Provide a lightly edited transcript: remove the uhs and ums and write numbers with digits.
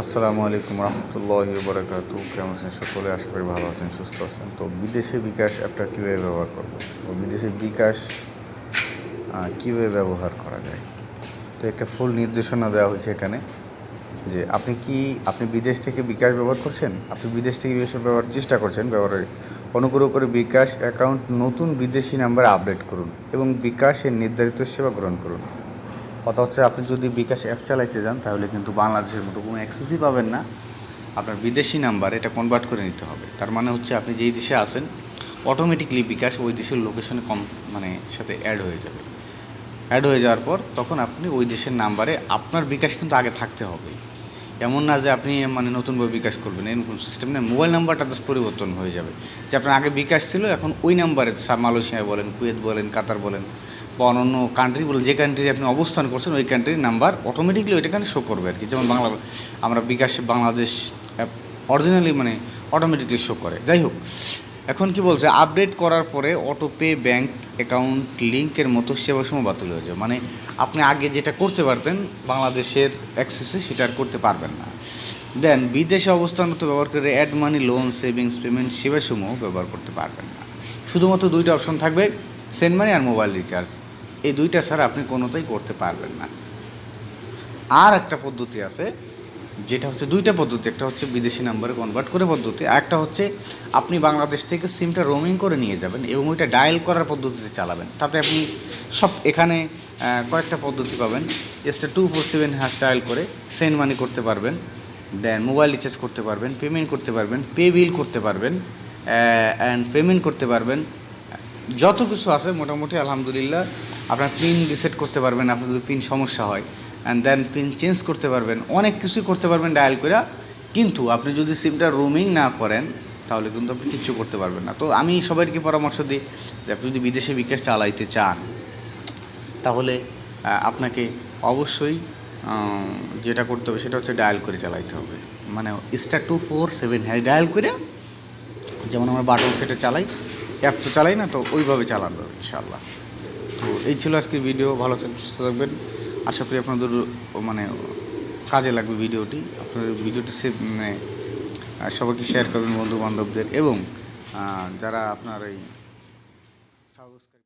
আসসালামু আলাইকুম রহমতুল্লাহি ওয়া বারাকাতুহু। কেমন আছেন সকলে? আশা করি ভালো আছেন, সুস্থ আছেন। তো বিদেশে বিকাশ অ্যাপটা কীভাবে ব্যবহার করব, ও বিদেশে বিকাশ কীভাবে ব্যবহার করা যায়, তো একটা ফুল নির্দেশনা দেওয়া হয়েছে এখানে যে আপনি বিদেশ থেকে বিকাশ ব্যবহার করছেন, আপনি বিদেশ থেকে বিকাশ ব্যবহার চেষ্টা করছেন ব্যবহারের, অনুগ্রহ করে বিকাশ অ্যাকাউন্ট নতুন বিদেশি নাম্বারে আপডেট করুন এবং বিকাশের নির্ধারিত সেবা গ্রহণ করুন। কথা হচ্ছে, আপনি যদি বিকাশ অ্যাপ চালাইতে যান তাহলে কিন্তু বাংলাদেশের মতো কোনো অ্যাক্সেসই পাবেন না। আপনার বিদেশি নাম্বার এটা কনভার্ট করে নিতে হবে। তার মানে হচ্ছে আপনি যেই দেশে আছেন অটোমেটিকলি বিকাশ ওই দেশের লোকেশনে সাথে অ্যাড হয়ে যাবে। অ্যাড হয়ে যাওয়ার পর তখন আপনি ওই দেশের নাম্বারে আপনার বিকাশ কিন্তু আগে থাকতে হবে। এমন না যে আপনি নতুনভাবে বিকাশ করবেন, এরকম সিস্টেম নেই। মোবাইল নাম্বারটা জাস্ট পরিবর্তন হয়ে যাবে, যে আপনার আগে বিকাশ ছিল এখন ওই নাম্বারে মালয়েশিয়া বলেন, কুয়েত বলেন, কাতার বলেন বা অন্য কান্ট্রি বলেন, যে কান্ট্রি আপনি অবস্থান করছেন ওই কান্ট্রির নাম্বার অটোমেটিকলি ওইটাখানে শো করবে আর কি। যেমন আমরা বিকাশে Bangladesh app originally automatically show করে। যাই হোক, এখন কি বলছে, আপডেট করার পরে অটোপে ব্যাঙ্ক অ্যাকাউন্ট লিঙ্কের মতো সেবাসমূহ বাতিল হয়ে যায়। আপনি আগে যেটা করতে পারতেন বাংলাদেশের অ্যাক্সেসে সেটা আর করতে পারবেন না। দেন বিদেশে অবস্থানরত ব্যবহার করে add money, loan, savings, payment সেবাসমূহ ব্যবহার করতে পারবেন না। শুধুমাত্র দুইটা অপশন থাকবে, সেন্ড মানি আর মোবাইল রিচার্জ। এই দুইটা ছাড়া আপনি কোনোটাই করতে পারবেন না। আর একটা পদ্ধতি আছে, যেটা হচ্ছে দুইটা পদ্ধতি, একটা হচ্ছে বিদেশি নাম্বারে কনভার্ট করে পদ্ধতি, আর একটা হচ্ছে আপনি বাংলাদেশ থেকে সিমটা রোমিং করে নিয়ে যাবেন এবং ওইটা ডায়াল করার পদ্ধতিতে চালাবেন। তাতে আপনি এখানে কয়েকটা পদ্ধতি পাবেন। *247# ডায়াল করে সেন্ড মানি করতে পারবেন, দেন মোবাইল রিচার্জ করতে পারবেন, পেমেন্ট করতে পারবেন, পে বিল করতে পারবেন, অ্যান্ড পেমেন্ট করতে পারবেন। যত কিছু আছে মোটামুটি আলহামদুলিল্লাহ। আপনার পিন রিসেট করতে পারবেন, আপনার যদি পিন সমস্যা হয়, অ্যান্ড দেন পিন চেঞ্জ করতে পারবেন, অনেক কিছুই করতে পারবেন ডায়াল করে। কিন্তু আপনি যদি সিমটা রোমিং না করেন তাহলে কিন্তু আপনি কিছু করতে পারবেন না। তো আমি সবাইকে পরামর্শ দিই যে আপনি যদি বিদেশে বিকাশ চালাইতে চান তাহলে আপনাকে অবশ্যই যেটা করতে হবে সেটা হচ্ছে ডায়াল করে চালাইতে হবে। *247# ডায়াল করে, যেমন আমরা বাটন সেটে চালাই, অ্যাপ তো চালাই না, তো ওইভাবে চালানো হবে ইনশাআল্লাহ। তো এই ছিল আজকের ভিডিও। ভালো থাকবেন, সুস্থ থাকবেন। আশা করি আপনাদের কাজে লাগবে ভিডিওটি। আপনার ভিডিওটি সবাইকে শেয়ার করবেন বন্ধু বান্ধবদের, এবং যারা আপনার এই সাবস্ক্রাইব